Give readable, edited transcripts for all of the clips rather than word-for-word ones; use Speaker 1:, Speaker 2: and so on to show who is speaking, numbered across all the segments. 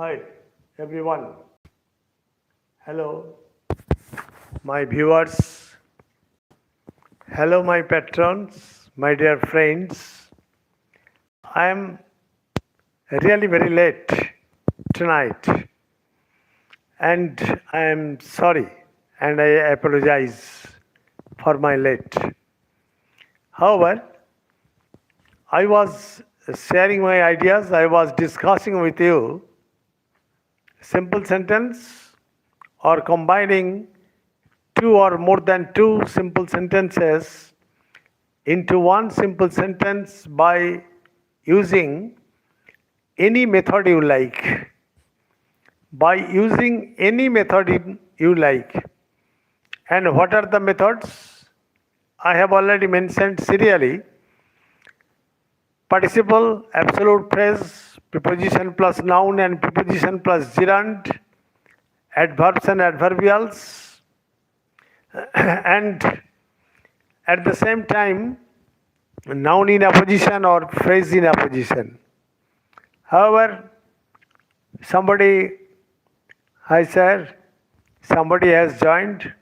Speaker 1: Hi, everyone. Hello, my viewers. Hello, my patrons, my dear friends. I am really very late tonight, and I am sorry and I apologize for my late. However, I was sharing my ideas, I was discussing with you simple sentence or combining two or more than two simple sentences into one simple sentence by using any method you like. By using any method you like. And what are the methods? I have already mentioned serially. Participle, absolute phrase, preposition plus noun and preposition plus gerund, adverbs and adverbials, and at the same time, noun in apposition or phrase in apposition. However, somebody, hi sir, somebody has joined,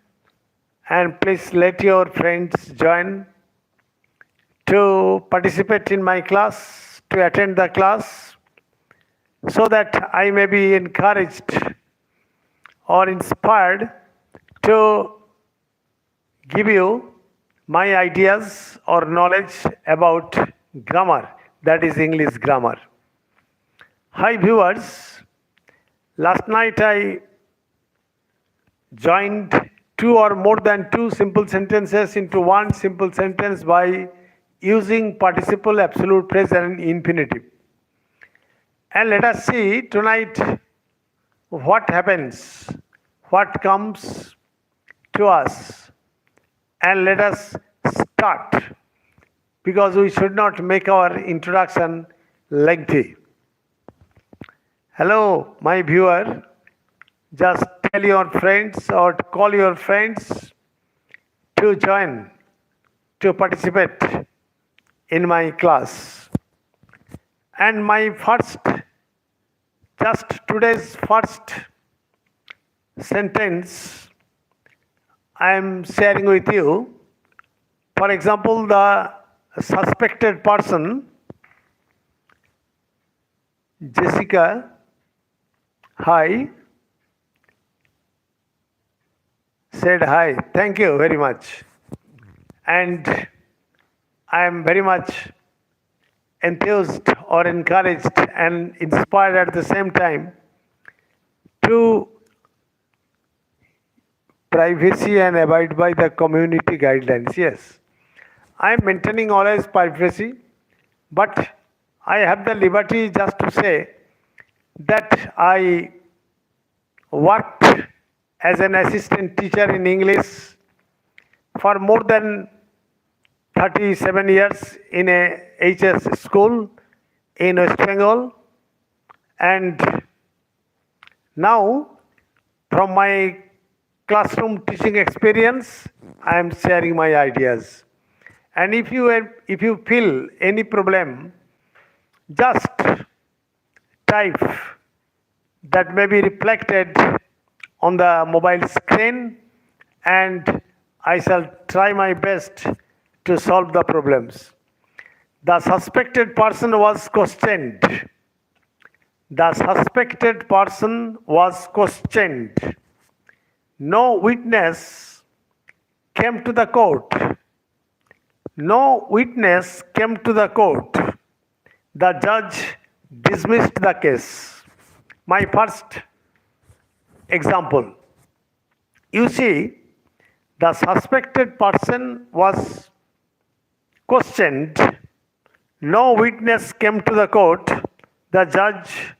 Speaker 1: and please let your friends join to participate in my class, to attend the class, so that I may be encouraged or inspired to give you my ideas or knowledge about grammar, that is English grammar. Hi viewers, last night I joined two or more than two simple sentences into one simple sentence by using participle, absolute phrase and infinitive. And let us see tonight what happens, what comes to us. And let us start, because we should not make our introduction lengthy. Hello, my viewer. Just tell your friends or call your friends to join, to participate in my class. And my today's first sentence I am sharing with you. For example, the suspected person, Jessica, hi, said hi. Thank you very much. And I am very much enthused or encouraged and inspired at the same time to privacy and abide by the community guidelines. Yes, I am maintaining always privacy, but I have the liberty just to say that I worked as an assistant teacher in English for more than 37 years in a HS school in West Bengal, and now from my classroom teaching experience I am sharing my ideas. And if you feel any problem, just type, that may be reflected on the mobile screen, and I shall try my best to solve the problems. The suspected person was questioned. The suspected person was questioned. No witness came to the court. No witness came to the court. The judge dismissed the case. My first example. You see, the suspected person was questioned. No witness came to the court. The judge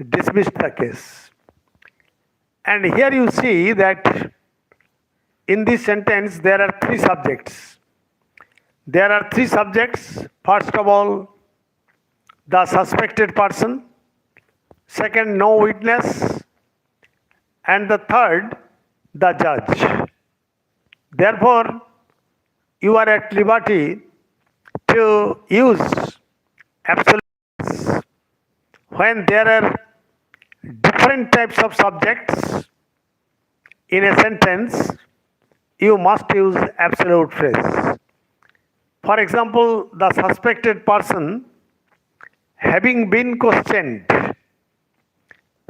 Speaker 1: dismissed the case. And here you see that in this sentence there are three subjects. There are three subjects. First of all, the suspected person. Second, no witness. And the third, the judge. Therefore, you are at liberty to use absolute when there are different types of subjects in a sentence, you must use absolute phrase. For example, the suspected person having been questioned.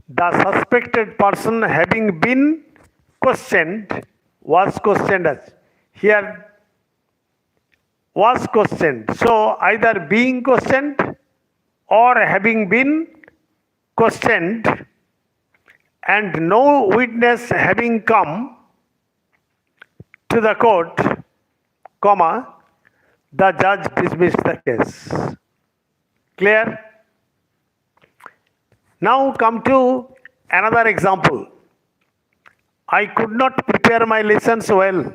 Speaker 1: The suspected person having been questioned was questioned as. Here was questioned. So either being questioned or having been questioned, and no witness having come to the court, comma, the judge dismissed the case. Clear? Now come to another example. I could not prepare my lessons well.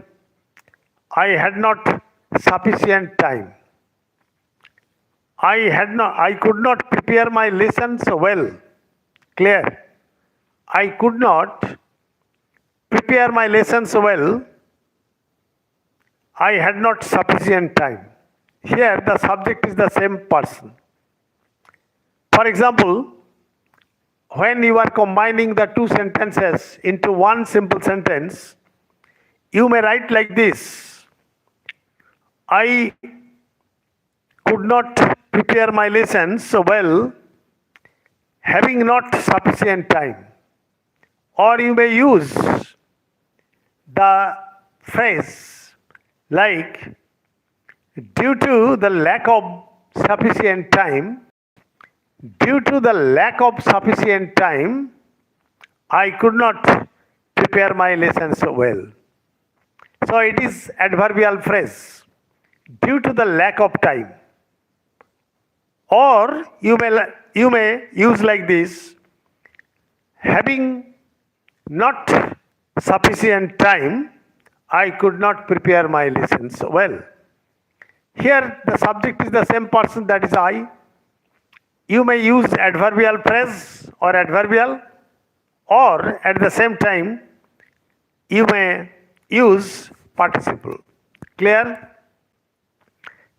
Speaker 1: I had not sufficient time. I could not prepare my lessons well. Clear? I could not prepare my lessons well. I had not sufficient time. Here the subject is the same person. For example, when you are combining the two sentences into one simple sentence, you may write like this: I could not prepare my lessons well, having not sufficient time. Or you may use the phrase like, due to the lack of sufficient time, I could not prepare my lessons well. So it is adverbial phrase, due to the lack of time. Or you may use like this: having not sufficient time, I could not prepare my lessons well. Here the subject is the same person, that is I. You may use adverbial phrase or adverbial, or at the same time you may use participle. Clear?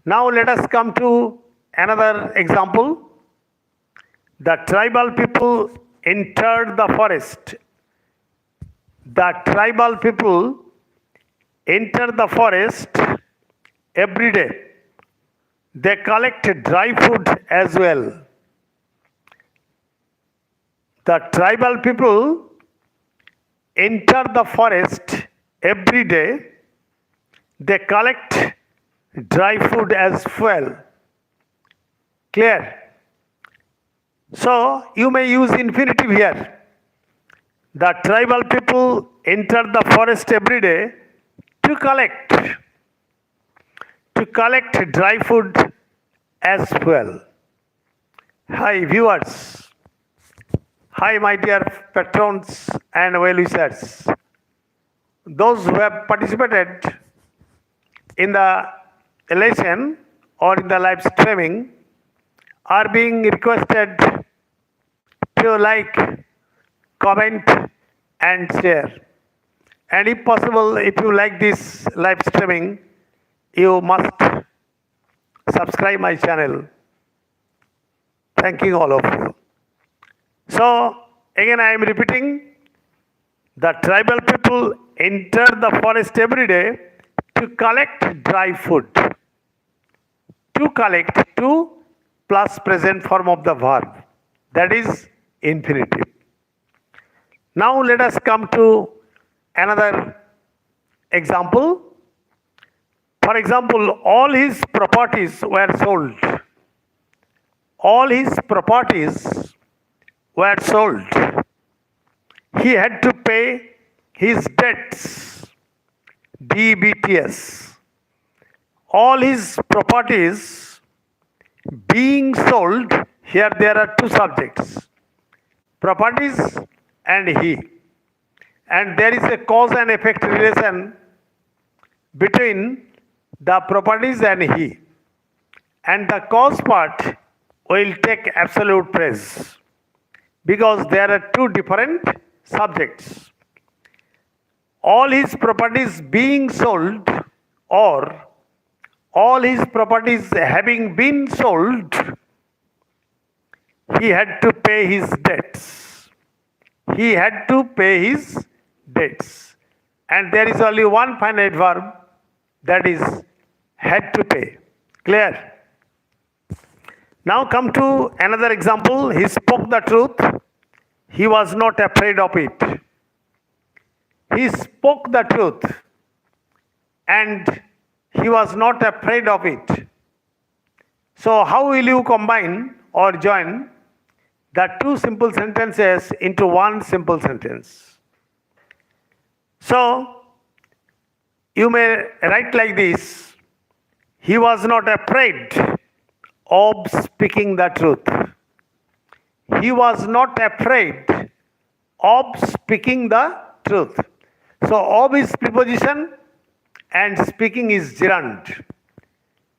Speaker 1: Now let us come to another example. The tribal people entered the forest. The tribal people enter the forest every day. They collect dry food as well. The tribal people enter the forest every day. They collect dry food as well. Clear? So you may use infinitive here. The tribal people enter the forest every day to collect dry food as well. Hi viewers. Hi my dear patrons and well-wishers. Those who have participated in the lesson or in the live streaming are being requested to like, comment and share. And if possible, if you like this live streaming, you must subscribe my channel. Thanking all of you. So again I am repeating, the tribal people enter the forest every day to collect dry food. To collect, to plus present form of the verb, that is infinitive. Now let us come to another example. For example, all his properties were sold. All his properties were sold. He had to pay his debts, DBTS. All his properties being sold, here there are two subjects, properties and he. And there is a cause and effect relation between the properties and he. And the cause part will take absolute phrase because there are two different subjects. All his properties being sold or all his properties having been sold, he had to pay his debts. he had to pay his debts. And there is only one finite verb, that is had to pay. Clear? Now come to another example. He spoke the truth. He was not afraid of it. He spoke the truth and he was not afraid of it. So how will you combine or join the two simple sentences into one simple sentence? So you may write like this: he was not afraid of speaking the truth. He was not afraid of speaking the truth. So of is preposition and speaking is gerund.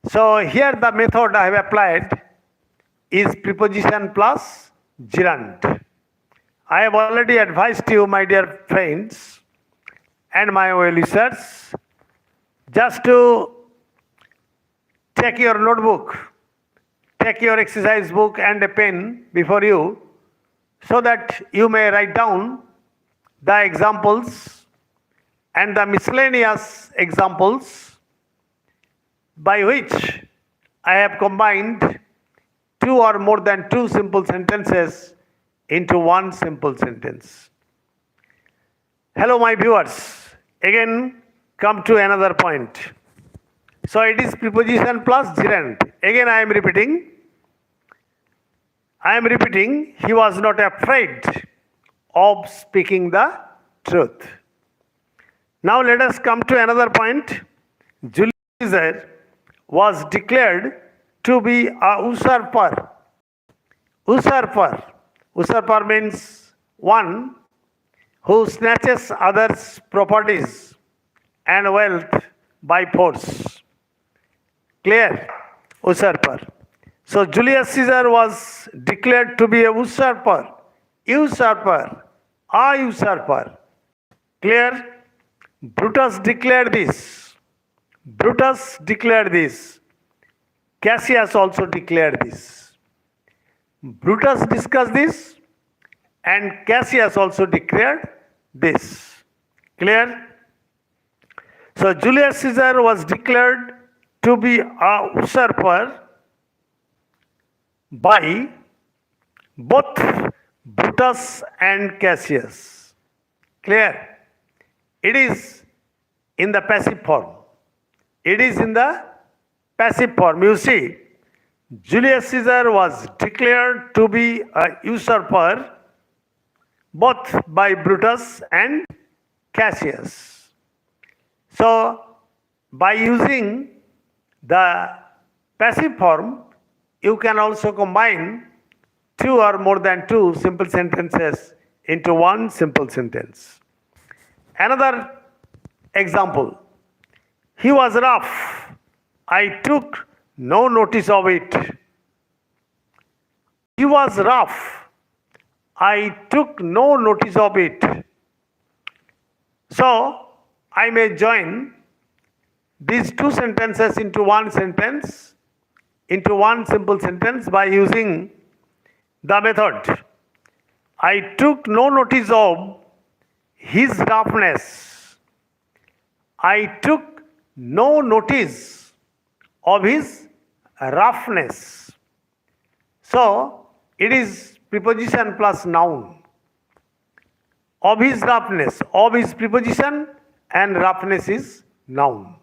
Speaker 1: So here the method I have applied is preposition plus gerund. I have already advised you, my dear friends and my well-wishers, just to take your notebook, take your exercise book and a pen before you, so that you may write down the examples and the miscellaneous examples by which I have combined two or more than two simple sentences into one simple sentence. Hello, my viewers. Again, come to another point. So it is preposition plus gerund. Again, I am repeating, he was not afraid of speaking the truth. Now let us come to another point. Julius Caesar was declared to be a usurper. Usurper means one who snatches others' properties and wealth by force. Clear? Usurper. So Julius Caesar was declared to be a usurper. A usurper. Clear? Brutus declared this. Cassius also declared this. Brutus discussed this and Cassius also declared this. Clear? So Julius Caesar was declared to be a usurper by both Brutus and Cassius. Clear? It is in the passive form. You see, Julius Caesar was declared to be a usurper both by Brutus and Cassius. So, by using the passive form, you can also combine two or more than two simple sentences into one simple sentence. Another example. He was rough. I took no notice of it. He was rough. I took no notice of it. So, I may join these two sentences into one sentence, into one simple sentence by using the method. I took no notice of his roughness. I took no notice of his roughness. So, it is preposition plus noun. Of his roughness. Of is preposition and roughness is noun.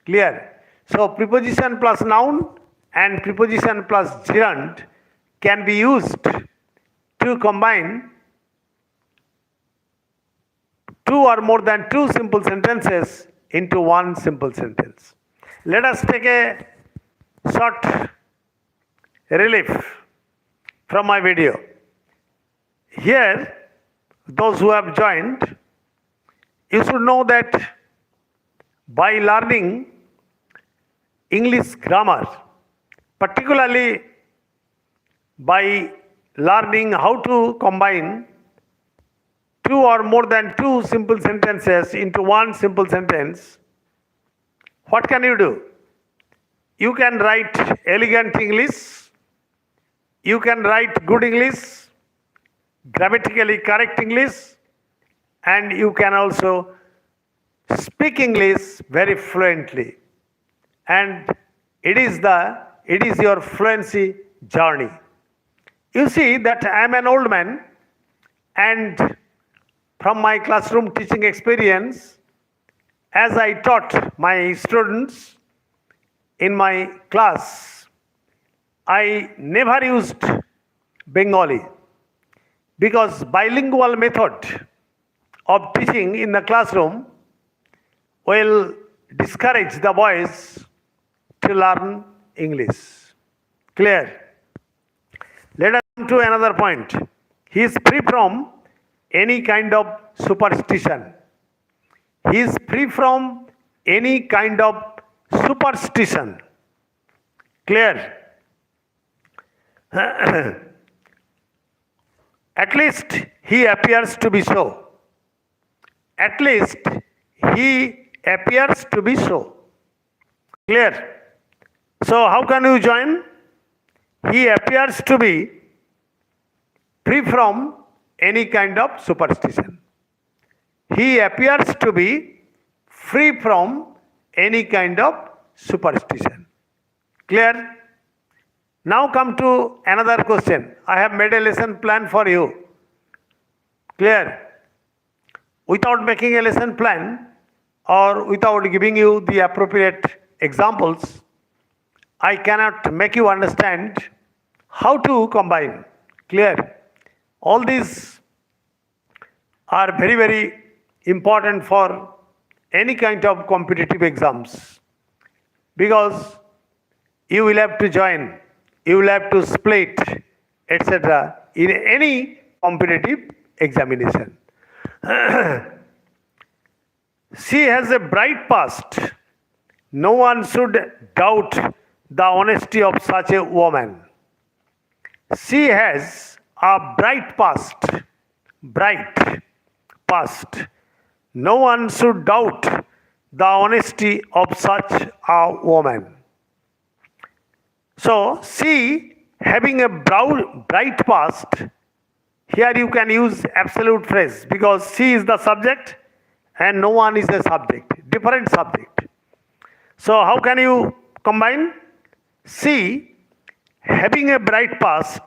Speaker 1: Clear? So, preposition plus noun and preposition plus gerund can be used to combine two or more than two simple sentences into one simple sentence. Let us take a short relief from my video. Here, those who have joined, you should know that by learning English grammar, particularly by learning how to combine two or more than two simple sentences into one simple sentence, what can you do? You can write elegant English, you can write good English, grammatically correct English, and you can also speak English very fluently. And it is your fluency journey. You see that I am an old man, and from my classroom teaching experience, as I taught my students in my class, I never used Bengali because bilingual method of teaching in the classroom will discourage the boys to learn English. Clear? Let us come to another point. He is free from any kind of superstition. He is free from any kind of superstition. Clear? At least he appears to be so. At least he appears to be so. Clear? So, how can you join? He appears to be free from any kind of superstition. He appears to be free from any kind of superstition. Clear? Now come to another question. I have made a lesson plan for you. Clear? Without making a lesson plan or without giving you the appropriate examples, I cannot make you understand how to combine. Clear? All these are very, very important for any kind of competitive exams because you will have to join, you will have to split, etc. in any competitive examination. She has a bright past. No one should doubt the honesty of such a woman. She has a bright past. Bright past. No one should doubt the honesty of such a woman. So, she having a bright past, here you can use absolute phrase because she is the subject and no one is the subject, different subject. So, how can you combine? She having a bright past,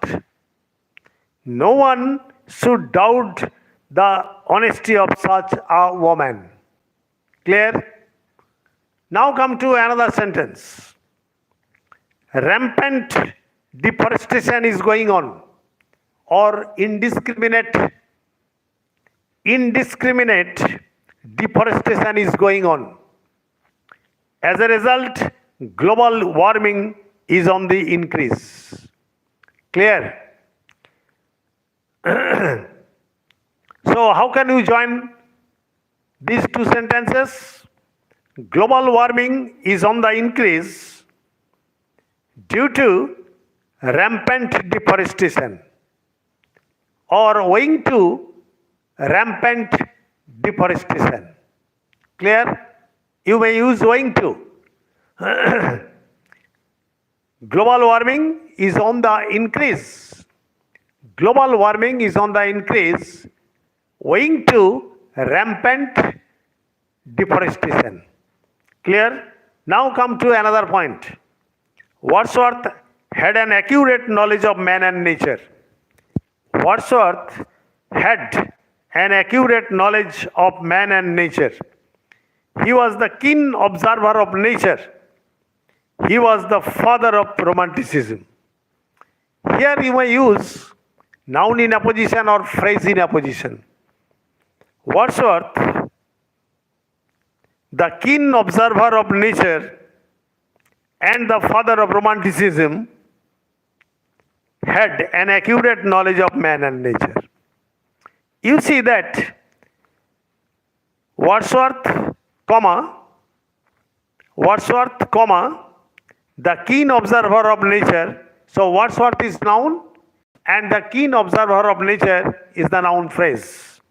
Speaker 1: no one should doubt the honesty of such a woman. Clear? Now come to another sentence. Rampant deforestation is going on, or indiscriminate deforestation is going on. As a result, global warming is on the increase. Clear? So, how can you join these two sentences? Global warming is on the increase due to rampant deforestation or owing to rampant deforestation. Clear? You may use owing to. Global warming is on the increase. Global warming is on the increase owing to rampant deforestation. Clear? Now come to another point. Wordsworth had an accurate knowledge of man and nature. Wordsworth had an accurate knowledge of man and nature. He was the keen observer of nature. He was the father of romanticism. Here you may use noun in apposition or phrase in apposition. Wordsworth, the keen observer of nature and the father of romanticism, had an accurate knowledge of man and nature. You see that Wordsworth, the keen observer of nature. So Wordsworth is noun and the keen observer of nature is the noun phrase.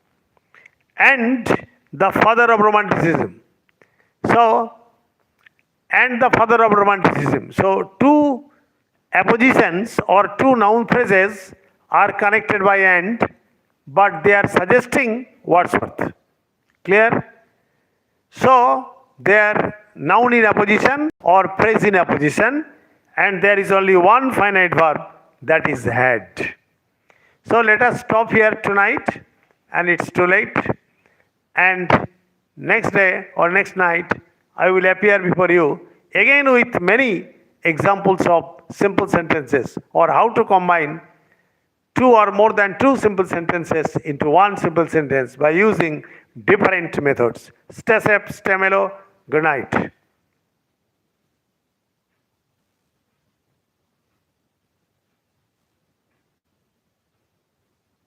Speaker 1: And the father of romanticism. So, and the father of romanticism. So two appositions or two noun phrases are connected by and but they are suggesting Wordsworth. Clear? So, they are noun in apposition or phrase in apposition, and there is only one finite verb, that is had. So, let us stop here tonight, and it's too late. And next day or next night, I will appear before you again with many examples of simple sentences, or how to combine two or more than two simple sentences into one simple sentence by using different methods. Stay safe, stay mellow. Good night.